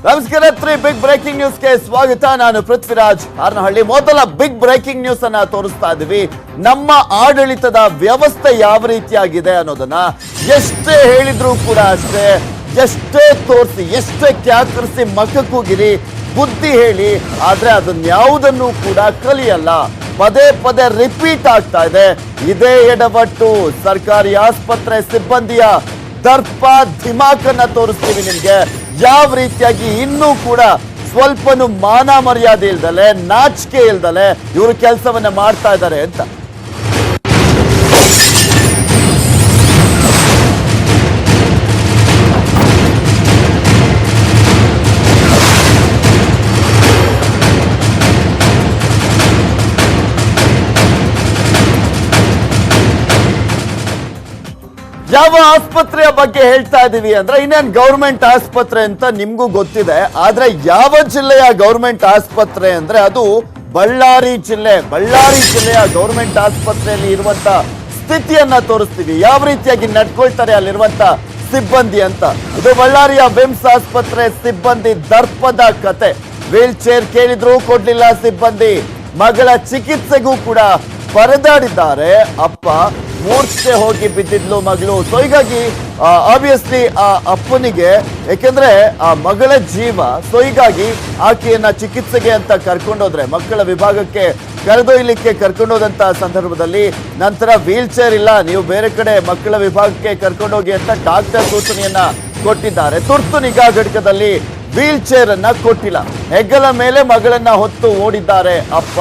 ನಮಸ್ಕಾರ. Big breaking ನ್ಯೂಸ್ಗೆ ಸ್ವಾಗತ. ನಾನು ಪೃಥ್ವಿರಾಜ್ ಹಾರನಹಳ್ಳಿ. ಮೊದಲ ಬಿಗ್ ಬ್ರೇಕಿಂಗ್ ನ್ಯೂಸ್ ಅನ್ನ ತೋರಿಸ್ತಾ ಇದ್ದೀವಿ. ನಮ್ಮ ಆಡಳಿತದ ವ್ಯವಸ್ಥೆ ಯಾವ ರೀತಿಯಾಗಿದೆ ಅನ್ನೋದನ್ನ ಎಷ್ಟೇ ಹೇಳಿದ್ರು ಕೂಡ ಅಷ್ಟೇ, ಎಷ್ಟೇ ತೋರಿಸಿ, ಎಷ್ಟೇ ಕ್ಯಾಕರಿಸಿ, ಮಕ್ಕಕ್ಕೂಗಿರಿ, ಬುದ್ಧಿ ಹೇಳಿ, ಆದ್ರೆ ಅದನ್ಯಾವುದನ್ನು ಕೂಡ ಕಲಿಯಲ್ಲ. ಪದೇ ಪದೇ ರಿಪೀಟ್ ಆಗ್ತಾ ಇದೆ ಇದೇ ಎಡವಟ್ಟು. ಸರ್ಕಾರಿ ಆಸ್ಪತ್ರೆ ಸಿಬ್ಬಂದಿಯ ದರ್ಪ ಧಿಮಾಕನ್ನ ತೋರಿಸ್ತೀವಿ ನಿಮ್ಗೆ. ಯಾವ ರೀತಿಯಾಗಿ ಇನ್ನೂ ಕೂಡ ಸ್ವಲ್ಪನೂ ಮಾನ ಮರ್ಯಾದೆ ಇಲ್ದಲೆ, ನಾಚಿಕೆ ಇಲ್ದಲೆ ಇವರು ಕೆಲಸವನ್ನ ಮಾಡ್ತಾ ಇದ್ದಾರೆ ಅಂತ. ಯಾವ ಆಸ್ಪತ್ರೆಯ ಬಗ್ಗೆ ಹೇಳ್ತಾ ಇದೀವಿ ಅಂದ್ರೆ ಇನ್ನೇನ್ ಗೌರ್ಮೆಂಟ್ ಆಸ್ಪತ್ರೆ ಅಂತ ನಿಮ್ಗೂ ಗೊತ್ತಿದೆ. ಆದ್ರೆ ಯಾವ ಜಿಲ್ಲೆಯ ಗೌರ್ಮೆಂಟ್ ಆಸ್ಪತ್ರೆ ಅಂದ್ರೆ ಅದು ಬಳ್ಳಾರಿ ಜಿಲ್ಲೆಯ ಗೌರ್ಮೆಂಟ್ ಆಸ್ಪತ್ರೆಯಲ್ಲಿ ಇರುವಂತ ಸ್ಥಿತಿಯನ್ನ ತೋರಿಸ್ತೀವಿ. ಯಾವ ರೀತಿಯಾಗಿ ನಡ್ಕೊಳ್ತಾರೆ ಅಲ್ಲಿರುವಂತ ಸಿಬ್ಬಂದಿ ಅಂತ. ಇದು ಬಳ್ಳಾರಿಯ ವಿಮ್ಸ್ ಆಸ್ಪತ್ರೆ ಸಿಬ್ಬಂದಿ ದರ್ಪದ ಕತೆ. ವೀಲ್ ಚೇರ್ ಕೇಳಿದ್ರು ಕೊಡ್ಲಿಲ್ಲ ಸಿಬ್ಬಂದಿ. ಮಗಳ ಚಿಕಿತ್ಸೆಗೂ ಕೂಡ ಪರದಾಡಿದ್ದಾರೆ ಅಪ್ಪ. ಮೂರ್ಛೆ ಹೋಗಿ ಬಿದ್ದಿದ್ಲು ಮಗಳು. ಸೊ ಹೀಗಾಗಿ ಆಬ್ವಿಯಸ್ಲಿ ಆ ಅಪ್ಪನಿಗೆ, ಯಾಕೆಂದ್ರೆ ಆ ಮಗಳ ಜೀವ, ಸೊ ಹೀಗಾಗಿ ಆಕೆಯನ್ನ ಚಿಕಿತ್ಸೆಗೆ ಅಂತ ಕರ್ಕೊಂಡೋದ್ರೆ, ಮಕ್ಕಳ ವಿಭಾಗಕ್ಕೆ ಕರೆದೊಯ್ಯಲಿಕ್ಕೆ ಕರ್ಕೊಂಡೋದಂತ ಸಂದರ್ಭದಲ್ಲಿ ನಂತರ ವೀಲ್ ಚೇರ್ ಇಲ್ಲ, ನೀವು ಬೇರೆ ಕಡೆ ಮಕ್ಕಳ ವಿಭಾಗಕ್ಕೆ ಕರ್ಕೊಂಡೋಗಿ ಅಂತ ಡಾಕ್ಟರ್ ಸೂಚನೆಯನ್ನ ಕೊಟ್ಟಿದ್ದಾರೆ. ತುರ್ತು ನಿಗಾ ಘಟಕದಲ್ಲಿ ವೀಲ್ ಚೇರ್ ಅನ್ನ ಕೊಟ್ಟಿಲ್ಲ. ಹೆಗಲ ಮೇಲೆ ಮಗಳನ್ನ ಹೊತ್ತು ಓಡಿದ್ದಾರೆ ಅಪ್ಪ.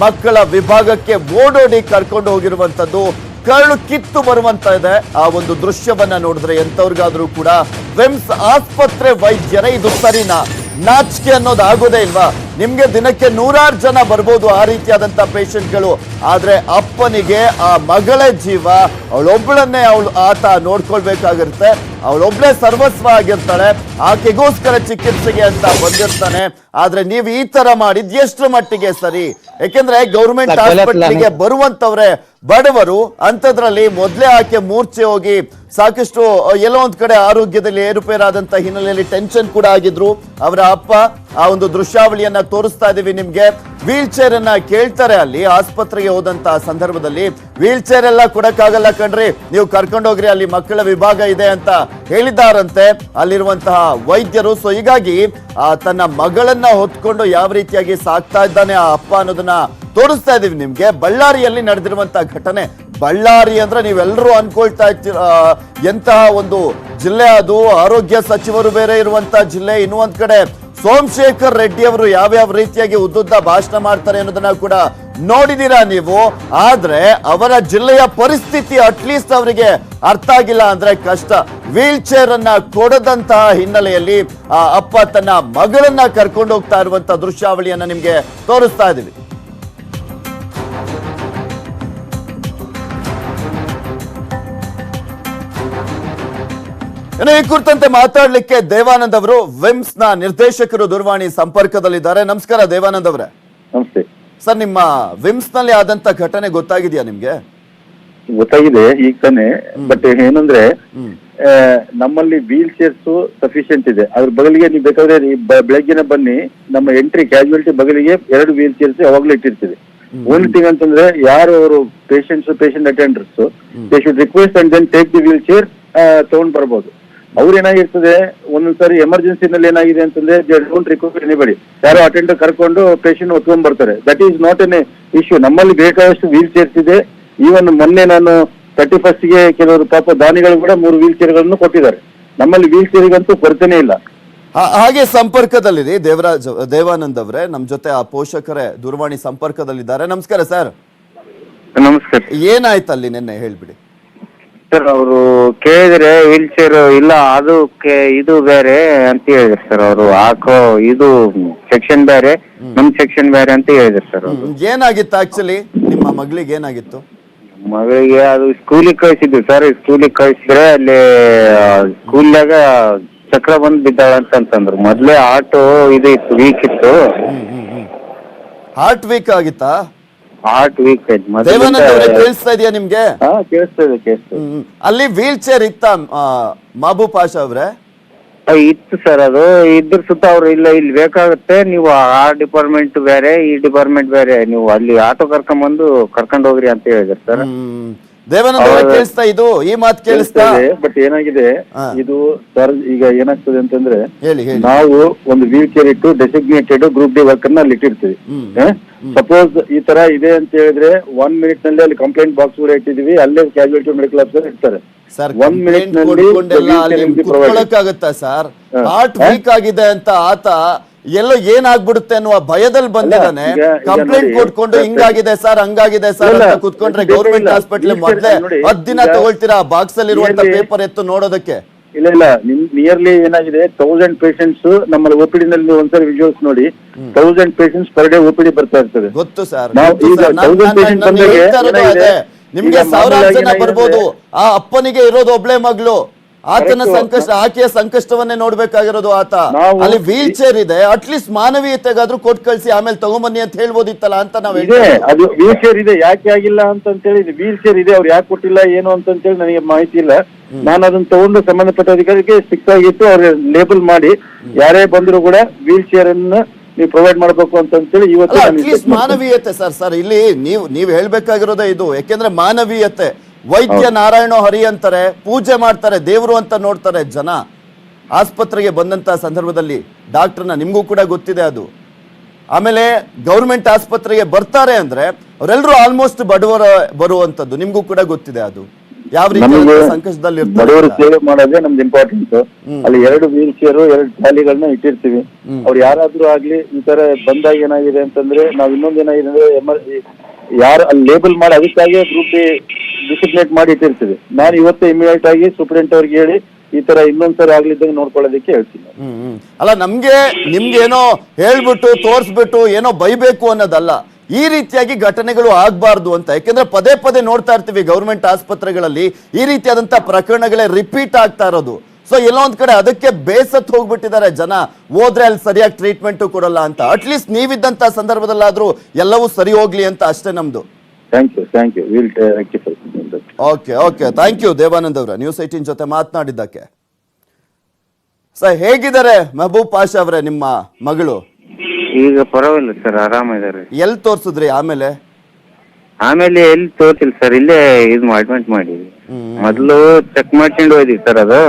ಮಕ್ಕಳ ವಿಭಾಗಕ್ಕೆ ಓಡೋಡಿ ಕರ್ಕೊಂಡು ಹೋಗಿರುವಂತದ್ದು ಕರಳು ಕಿತ್ತು ಬರುವಂತ ಇದೆ. ಆ ಒಂದು ದೃಶ್ಯವನ್ನ ನೋಡಿದ್ರೆ ಎಂತವ್ರಿಗಾದ್ರೂ ಕೂಡ ವಿಮ್ಸ್ ಆಸ್ಪತ್ರೆ ವೈದ್ಯರೇ ಇದು ಸರಿನಾ? ನಾಚಿಕೆ ಅನ್ನೋದು ಆಗೋದೇ ಇಲ್ವಾ? ನಿಮ್ಗೆ ದಿನಕ್ಕೆ 100 ಜನ ಬರ್ಬೋದು ಆ ರೀತಿಯಾದಂತ ಪೇಷಂಟ್ಗಳು. ಆದ್ರೆ ಅಪ್ಪನಿಗೆ ಆ ಮಗಳ ಜೀವ, ಅವಳೊಬ್ಬಳನ್ನೇ ಆತ ನೋಡ್ಕೊಳ್ಬೇಕಾಗಿರುತ್ತೆ. ಅವಳೊಬ್ಳೆ ಸರ್ವಸ್ವ ಆಗಿರ್ತಾಳೆ. ಆಕೆಗೋಸ್ಕರ ಚಿಕಿತ್ಸೆಗೆ ಅಂತ ಬಂದಿರ್ತಾನೆ. ಆದ್ರೆ ನೀವು ಈ ತರ ಮಾಡಿದ್ ಎಷ್ಟು ಮಟ್ಟಿಗೆ ಸರಿ? ಯಾಕೆಂದ್ರೆ ಗೌರ್ಮೆಂಟ್ ಹಾಸ್ಪಿಟಲ್ಗೆ ಬರುವಂತವ್ರೆ ಬಡವರು. ಅಂತದ್ರಲ್ಲಿ ಮೊದ್ಲೇ ಆಕೆ ಮೂರ್ಛೆ ಹೋಗಿ ಸಾಕಷ್ಟು ಎಲ್ಲೋ ಒಂದ್ ಕಡೆ ಆರೋಗ್ಯದಲ್ಲಿ ಏರುಪೇರಾದಂತ ಹಿನ್ನೆಲೆಯಲ್ಲಿ ಟೆನ್ಷನ್ ಕೂಡ ಆಗಿದ್ರು ಅವರ ಅಪ್ಪ. ಆ ಒಂದು ದೃಶ್ಯಾವಳಿಯನ್ನ ತೋರಿಸ್ತಾ ಇದೀವಿ ನಿಮ್ಗೆ. ವೀಲ್ ಚೇರ್ ಅನ್ನ ಕೇಳ್ತಾರೆ ಅಲ್ಲಿ ಆಸ್ಪತ್ರೆಗೆ ಹೋದಂತ ಸಂದರ್ಭದಲ್ಲಿ. ವೀಲ್ ಚೇರ್ ಎಲ್ಲ ಕೊಡಕ್ಕಾಗಲ್ಲ ಕಣ್ರಿ, ನೀವು ಕರ್ಕೊಂಡೋಗ್ರಿ, ಅಲ್ಲಿ ಮಕ್ಕಳ ವಿಭಾಗ ಇದೆ ಅಂತ ಹೇಳಿದ್ದಾರಂತೆ ಅಲ್ಲಿರುವಂತಹ ವೈದ್ಯರು. ಸೊ ಹೀಗಾಗಿ ತನ್ನ ಮಗಳನ್ನ ಹೊತ್ಕೊಂಡು ಯಾವ ರೀತಿಯಾಗಿ ಸಾಕ್ತಾ ಇದ್ದಾನೆ ಆ ಅಪ್ಪ ಅನ್ನೋದನ್ನ ತೋರಿಸ್ತಾ ಇದೀವಿ ನಿಮ್ಗೆ. ಬಳ್ಳಾರಿಯಲ್ಲಿ ನಡೆದಿರುವಂತಹ ಘಟನೆ. ಬಳ್ಳಾರಿ ಅಂದ್ರೆ ನೀವೆಲ್ಲರೂ ಅನ್ಕೊಳ್ತಾ ಇರ್ತೀರ ಎಂತಹ ಒಂದು ಜಿಲ್ಲೆ ಅದು. ಆರೋಗ್ಯ ಸಚಿವರು ಬೇರೆ ಇರುವಂತ ಜಿಲ್ಲೆ. ಇನ್ನೊಂದ್ ಕಡೆ ಸೋಮಶೇಖರ್ ರೆಡ್ಡಿ ಅವರು ಯಾವ್ಯಾವ ರೀತಿಯಾಗಿ ಉದ್ದುದ್ದ ಭಾಷಣ ಮಾಡ್ತಾರೆ ಅನ್ನೋದನ್ನ ಕೂಡ ನೋಡಿದೀರಾ ನೀವು. ಆದ್ರೆ ಅವರ ಜಿಲ್ಲೆಯ ಪರಿಸ್ಥಿತಿ ಅಟ್ಲೀಸ್ಟ್ ಅವರಿಗೆ ಅರ್ಥ ಆಗಿಲ್ಲ ಅಂದ್ರೆ ಕಷ್ಟ. ವೀಲ್ ಚೇರ್ ಅನ್ನ ಕೊಡದಂತಹ ಹಿನ್ನೆಲೆಯಲ್ಲಿ ಆ ಅಪ್ಪ ತನ್ನ ಮಗಳನ್ನ ಕರ್ಕೊಂಡು ಹೋಗ್ತಾ ಇರುವಂತ ದೃಶ್ಯಾವಳಿಯನ್ನ ನಿಮ್ಗೆ ತೋರಿಸ್ತಾ ಇದೀವಿ. ಈ ಕುರಿತಂತೆ ಮಾತಾಡ್ಲಿಕ್ಕೆ ದೇವಾನಂದ್ ಅವರು, ವಿಮ್ಸ್ ನ ನಿರ್ದೇಶಕರು ದೂರವಾಣಿ ಸಂಪರ್ಕದಲ್ಲಿದ್ದಾರೆ. ನಮಸ್ಕಾರ ದೇವಾನಂದ್ ಅವರೇ. ನಮಸ್ತೆ ಸರ್, ನಿಮ್ಮ ವಿಮ್ಸ್ ನಲ್ಲಿ ಆದಂತ ಘಟನೆ ಗೊತ್ತಾಗಿದೆಯಾ ನಿಮ್ಗೆ? ಗೊತ್ತಾಗಿದೆ ಈಗ ತಾನೆ. ಬಟ್ ಏನಂದ್ರೆ ನಮ್ಮಲ್ಲಿ ವೀಲ್ ಚೇರ್ಸ್ ಸಫಿಶಿಯಂಟ್ ಇದೆ. ಅದ್ರ ಬಗಲಿಗೆ ನೀವು ಬೇಕಾದ್ರೆ ಬೆಳಗ್ಗೆನೆ ಬನ್ನಿ, ನಮ್ಮ ಎಂಟ್ರಿ ಕ್ಯಾಶುಯಾಲಿಟಿ ಬಗಲಿಗೆ 2 ವೀಲ್ ಚೇರ್ಸ್ ಯಾವಾಗ್ಲೂ ಇಟ್ಟಿರ್ತೀವಿ. ಓನ್ಲಿ ಥಿಂಗ್ ಅಂತಂದ್ರೆ ಯಾರು ಅವರು patient attenders, they should request and then take the wheelchair ತಗೊಂಡ್ ಬರ್ಬೋದು. ಅವ್ರು ಏನಾಗಿರ್ತದೆ, ಒಂದೊಂದ್ಸರಿ ಎಮರ್ಜೆನ್ಸಿನಲ್ಲಿ ಏನಾಗಿದೆ ಅಂತಂದ್ರೆ ದೇ ಡೋಂಟ್ ರಿಕ್ವೆಸ್ಟ್ ಎನಿಬಡಿ. ಯಾರೋ ಅಟೆಂಡರ್ ಕರ್ಕೊಂಡು ಪೇಷಂಟ್ ಹೊತ್ಕೊಂಡ್ ಬರ್ತಾರೆ. That is not an issue. ನಮ್ಮಲ್ಲಿ ಬೇಕಾದಷ್ಟು ವೀಲ್ ಚೇರ್ಸ್ ಇದೆ. ಈವನ್ ಮೊನ್ನೆ ನಾನು 31st ಗೆ ಕೆಲವರು ಪಾಪ ದಾನಿಗಳು ಕೂಡ 3 ವೀಲ್ ಚೇರ್ ಗಳನ್ನು ಕೊಟ್ಟಿದ್ದಾರೆ. ನಮ್ಮಲ್ಲಿ ವೀಲ್ ಚೇರಿಗಂತೂ ಕೊರತೆನೇ ಇಲ್ಲ. ಹಾಗೆ ಸಂಪರ್ಕದಲ್ಲಿದೆ ದೇವಾನಂದ್ ಅವರೇ, ನಮ್ ಜೊತೆ ಆ ಪೋಷಕರೇ ದೂರವಾಣಿ ಸಂಪರ್ಕದಲ್ಲಿದ್ದಾರೆ. ನಮಸ್ಕಾರ ಸರ್. ನಮಸ್ಕಾರ. ಏನಾಯ್ತು ಅಲ್ಲಿ ನಿನ್ನೆ ಹೇಳ್ಬಿಡಿ ಸರ್. ಅವರು ಕೇಳಿದ್ರೆ ವೀಲ್ ಚೇರ್ ಇಲ್ಲ, ಅದು ಇದು ಬೇರೆ ಅಂತ ಹೇಳಿದ್ರು ಸರ್. ಅವರು ಹಾಕೋ ಇದು ಸೆಕ್ಷನ್ ಬೇರೆ, ನಮ್ ಸೆಕ್ಷನ್ ಬೇರೆ ಅಂತ ಹೇಳಿದ್ರು ಸರ್. ಏನಾಗಿತ್ತು ಆಕ್ಚುಲಿ? ನಿಮ್ಮ ಮಗಳಿಗೆ ಏನಾಗಿತ್ತು? ಮಗಳಿಗೆ ಅದು ಸ್ಕೂಲಿಗೆ ಕಳಿಸಿದ್ವಿ ಸರ್. ಸ್ಕೂಲಿಗೆ ಕಳಿಸಿದ್ರೆ ಅಲ್ಲಿ ಸ್ಕೂಲ್ನಾಗ ಚಕ್ರ ಬಂದ್ ಬಿದ್ದಾಳ ಅಂತಂದ್ರು. ಮೊದ್ಲೇ ಆಟೋ ಇದು ಇತ್ತು, ವೀಕ್ ಇತ್ತು. ಹಾರ್ಟ್ ವೀಕ್ ಆಗಿತ್ತಾ? ಹಾರ್ಟ್ ವೀಕ್ ಆಯ್ತು. ದೇವಾನಂದ್ ಅವರೇ, ಕೇಳಿಸ್ತಾ ಇದೆಯಾ ನಿಮ್ಗೆ? ಕೇಳಿಸ್ತದೆ. ಅಲ್ಲಿ ವೀಲ್ ಚೇರ್ ಇತ್ತ ಮಾಬು ಪಾಷಾ ಅವ್ರೆ? ಇತ್ತು ಸರ್, ಅದು ಇದ್ರ ಸುತ್ತ ಅವ್ರು ಇಲ್ಲ ಇಲ್ಲಿ ಬೇಕಾಗುತ್ತೆ, ನೀವು ಆ ಡಿಪಾರ್ಟ್ಮೆಂಟ್ ಬೇರೆ ಈ ಡಿಪಾರ್ಟ್ಮೆಂಟ್ ಬೇರೆ, ನೀವು ಅಲ್ಲಿ ಆಟೋ ಕರ್ಕೊಂಡ್ ಹೋಗ್ರಿ ಅಂತ ಹೇಳಿದ್ರು ಸರ್. ದೇವಾನಂದ ಅವರೇ ಕೇಳಿಸ್ತಾ ಇದು ಈ ಮಾತು ಕೇಳಿಸ್ತಾ? ಬಟ್ ಏನಾಗಿದೆ ಇದು ಸರ್, ಈಗ ಏನಾಗ್ತದೆ ಅಂತಂದ್ರೆ ಹೇಳಿ ಹೇಳಿ. ನಾವು ಒಂದು ವೀಲ್ ಚೇರ್ ಇಟ್ಟು ಡೆಸಿಗ್ನೇಟೆಡ್ ಗ್ರೂಪ್ ಡಿ ವರ್ಕ್ ಅಲ್ಲಿ ಇಟ್ಟಿರ್ತೀವಿ. ಸಪೋಸ್ ಈ ತರ ಇದೆ ಅಂತ ಹೇಳಿದ್ರೆ 1 minute ನಲ್ಲಿ ಅಲ್ಲಿ ಕಂಪ್ಲೇಂಟ್ ಬಾಕ್ಸ್ ಕೂಡ ಇಟ್ಟಿದೀವಿ, ಅಲ್ಲೇ ಕ್ಯಾಶುಯಾಲಿಟಿ ಮೆಡಿಕಲ್ ಆಫೀಸರ್ ಇರ್ತಾರೆ. ಸರ್ 1 minute ನಲ್ಲಿ ಕುತ್ಕೊಳ್ಳಕ್ಕಾಗತ್ತಾ ಸರ್? ಹಾರ್ಟ್ ವೀಕ್ ಆಗಿದೆ ಅಂತ ಆತ ಎಲ್ಲೋ ಏನಾಗ್ಬಿಡುತ್ತೆ ಅನ್ನುವ ಭಯದಲ್ಲಿ ಬಂದಿದ್ದಾನೆ. ಕಂಪ್ಲೇಂಟ್ ಕೊಟ್ಕೊಂಡು ಹಿಂಗಾಗಿದೆ ಸರ್ ಹಂಗಾಗಿದೆ ಸರ್ ಅಂತ ಕುತ್ಕೊಂಡ್ರೆ ಗೌರ್ಮೆಂಟ್ ಹಾಸ್ಪಿಟಲ್ ಮೊದ್ಲೇ 10 ದಿನ ತಗೊಳ್ತೀರಾ ಬಾಕ್ಸ್ ಅಲ್ಲಿ ಇರುವಂತ ಪೇಪರ್ ಎತ್ತು ನೋಡೋದಕ್ಕೆ? ಇಲ್ಲ ನಿಯರ್ಲಿ ಏನಾಗಿದೆ 1000 ಪೇಷಂಟ್ಸ್ ನಮ್ಮಲ್ಲಿ OPD ನಲ್ಲಿ ಒಂದ್ಸರಿ ವಿಜುವಲ್ಸ್ ನೋಡಿ, 1000 ಪೇಷಂಟ್ಸ್ ಪರ್ ಡೇ OPD ಬರ್ತಾ ಇರ್ತದೆ. ಗೊತ್ತು ಸರ್, ನಿಮ್ಗೆ ಸಾವಿರಾರು ಜನ ಬರ್ಬೋದು. ಆ ಅಪ್ಪನಿಗೆ ಇರೋದು ಒಬ್ಳೆ ಮಗಳು, ಆತನ ಸಂಕಷ್ಟ, ಆಕೆಯ ಸಂಕಷ್ಟವನ್ನೇ ನೋಡ್ಬೇಕಾಗಿರೋದು ಆತ. ಅಲ್ಲಿ ವೀಲ್ ಚೇರ್ ಇದೆ, ಅಟ್ಲೀಸ್ಟ್ ಮಾನವೀಯತೆಗಾದ್ರೂ ಕೊಟ್ಟು ಕಳ್ಸಿ ಆಮೇಲೆ ತಗೊಂಬನ್ನಿ ಅಂತ ಹೇಳ್ಬೋದಿತ್ತಲ್ಲ ಅಂತ ನಾವ್ ಅದು ವೀಲ್ ಚೇರ್ ಇದೆ ಯಾಕೆ ಆಗಿಲ್ಲ ಅಂತ ಹೇಳಿ, ವೀಲ್ ಚೇರ್ ಇದೆ ಅವ್ರು ಯಾಕೆ ಕೊಟ್ಟಿಲ್ಲ ಏನು ಅಂತ ಹೇಳಿ ನನಗೆ ಮಾಹಿತಿ ಇಲ್ಲ. ನಾನು ಅದನ್ನ ತಗೊಂಡು ಸಂಬಂಧಪಟ್ಟ ಅಧಿಕಾರಿಗೆ ಫಿಕ್ಸ್ ಆಗಿತ್ತು, ಅವ್ರ ಲೇಬಲ್ ಮಾಡಿ ಯಾರೇ ಬಂದ್ರು ಕೂಡ ವೀಲ್ ಚೇರ್ ಅನ್ನ ನೀವು ಪ್ರೊವೈಡ್ ಮಾಡ್ಬೇಕು ಅಂತ ಹೇಳಿ ಇವತ್ತು ಅಟ್ಲೀಸ್ಟ್ ಮಾನವೀಯತೆ ಸರ್ ಇಲ್ಲಿ ನೀವು ಹೇಳ್ಬೇಕಾಗಿರೋದೇ ಇದು. ಯಾಕೆಂದ್ರೆ ಮಾನವೀಯತೆ, ವೈದ್ಯ ನಾರಾಯಣ ಹರಿ ಅಂತಾರೆ, ಪೂಜೆ ಮಾಡ್ತಾರೆ, ದೇವರು ಅಂತ ನೋಡ್ತಾರೆ ಜನ. ಆಸ್ಪತ್ರೆಗೆ ಬಂದಂತ ಸಂದರ್ಭದಲ್ಲಿ ಡಾಕ್ಟರ್ನ ನಿಮ್ಗೂ ಕೂಡ ಗೊತ್ತಿದೆ ಅದು. ಆಮೇಲೆ ಗೌರ್ಮೆಂಟ್ ಆಸ್ಪತ್ರೆಗೆ ಬರ್ತಾರೆ ಅಂದ್ರೆ ಅವರೆಲ್ಲರೂ ಆಲ್ಮೋಸ್ಟ್ ಬಡವರ ಬರುವಂತದ್ದು ನಿಮ್ಗೂ ಕೂಡ ಗೊತ್ತಿದೆ ಅದು ಯಾವ ರೀತಿ ಸಂಕಷ್ಟದಲ್ಲಿ ಬಡವರು ಸೇವೆ ಮಾಡೋದೇ ನಮ್ದು ಇಂಪಾರ್ಟೆಂಟ್. ಅಲ್ಲಿ 2 ವೀಲ್ ಚೇರ್ 2 ಟ್ರಾಲಿಗಳನ್ನ ಇಟ್ಟಿರ್ತೀವಿ. ಅವ್ರು ಯಾರಾದ್ರೂ ಆಗ್ಲಿ ಈ ತರ ಬಂದಾಗ ಏನಾಗಿದೆ ಅಂತಂದ್ರೆ ನಾವ್ ಇನ್ನೊಂದ್ ಏನಾಗಿದೆ ಅಂದ್ರೆ ಯಾರು ಅಲ್ಲಿ ಲೇಬಲ್ ಮಾಡಿ ಅದಕ್ಕಾಗಿ ಗ್ರೂಪ್ ಡಿಸಿಪ್ಲಿನೇಟ್ ಮಾಡಿ ಇಟ್ಟಿರ್ತೀವಿ. ನಾನು ಇವತ್ತೇ ಇಮಿಡಿಯೇಟ್ ಆಗಿ ಸೂಪರಿಂಟ್ ಅವ್ರಿಗೆ ಹೇಳಿ ಈ ತರ ಇನ್ನೊಂದ್ಸರಿ ಆಗ್ಲಿದ್ದಂಗೆ ನೋಡ್ಕೊಳ್ಳೋದಕ್ಕೆ ಹೇಳ್ತೀನಿ. ಅಲ್ಲ ನಿಮ್ಗೇನೋ ಹೇಳ್ಬಿಟ್ಟು ತೋರ್ಸ್ಬಿಟ್ಟು ಏನೋ ಬೈಬೇಕು ಅನ್ನೋದಲ್ಲ, ಈ ರೀತಿಯಾಗಿ ಘಟನೆಗಳು ಆಗ್ಬಾರ್ದು ಅಂತ. ಯಾಕೆಂದ್ರೆ ಪದೇ ನೋಡ್ತಾ ಇರ್ತೀವಿ ಗೌರ್ಮೆಂಟ್ ಆಸ್ಪತ್ರೆಗಳಲ್ಲಿ ಈ ರೀತಿಯಾದಂತ ಪ್ರಕರಣಗಳೇ ರಿಪೀಟ್ ಆಗ್ತಾ ಇರೋದು. ಸೊ ಎಲ್ಲೋ ಒಂದ್ ಕಡೆ ಅದಕ್ಕೆ ಬೇಸತ್ ಹೋಗ್ಬಿಟ್ಟಿದ್ದಾರೆ ಜನ, ಹೋದ್ರೆ ಅಲ್ಲಿ ಸರಿಯಾಗಿ ಟ್ರೀಟ್ಮೆಂಟ್ ಕೊಡಲ್ಲ ಅಂತ. ಅಟ್ಲೀಸ್ಟ್ ನೀವಿದ್ದಂತ ಸಂದರ್ಭದಲ್ಲಾದ್ರೂ ಎಲ್ಲವೂ ಸರಿ ಹೋಗ್ಲಿ ಅಂತ ಅಷ್ಟೇ ನಮ್ದು. Thank you will rectify. Okay thank you Devanand ಅವರ ನ್ಯೂಸ್ 18 ಜೊತೆ ಮಾತನಾಡಿದ್ದಕ್ಕೆ. ಸರ್ ಹೇಗಿದ್ದಾರೆ ಮೆಹಬೂಬ್ ಪಾಷಾ ಅವರೇ ನಿಮ್ಮ ಮಗಳು? ಈಗ ಪರವಾಗಿಲ್ಲ ಸರ್, ಆರಾಮಿದ್ದಾರೆ. ಎಲ್ಲಿ ತೋರ್ಸಿದ್ರಿ ಆಮೇಲೆ ಎಲ್ಲಿ ತೋರ್ಸಿಲ್ಲ ಸರ್, ಇಲ್ಲೇ ಇದು ಅಡ್ಮಿಟ್ ಮಾಡಿದ್ವಿ. ಮೊದ್ಲು ಚೆಕ್ ಮಾಡ್ಕೊಂಡು ಹೋದ್ವಿ ಸರ್, ಅದು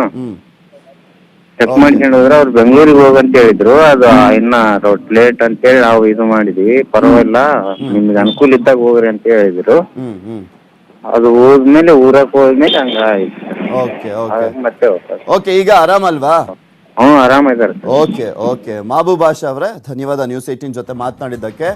ಚೆಕ್ ಮಾಡ್ಕೊಂಡು ಹೋದ್ರೆ ಅವ್ರು ಬೆಂಗಳೂರಿಗೆ ಹೋಗಂತ ಹೇಳಿದ್ರು. ಅದು ಇನ್ನ ಲೇಟ್ ಅಂತೇಳಿ ನಾವು ಇದು ಮಾಡಿದ್ವಿ. ಪರವಾಗಿಲ್ಲ ನಿಮ್ಗೆ ಅನುಕೂಲ ಇದ್ದಾಗ ಹೋಗ್ರಿ ಅಂತ ಹೇಳಿದ್ರು. ಅದು ಹೋದ್ಮೇಲೆ ಊರಕ್ಕೆ ಹೋದ್ಮೇಲೆ ಹಂಗಾಯ್ತು ಮತ್ತೆ ಓಕೆ ಈಗ ಆರಾಮಲ್ವಾ? ಆರಾಮಿದ್ದಾರೆ. ಓಕೆ ಮಹಬೂಬ್ ಪಾಷಾ ಅವರೇ ಧನ್ಯವಾದ ನ್ಯೂಸ್ 18 ಜೊತೆ ಮಾತನಾಡಿದ್ದಕ್ಕೆ.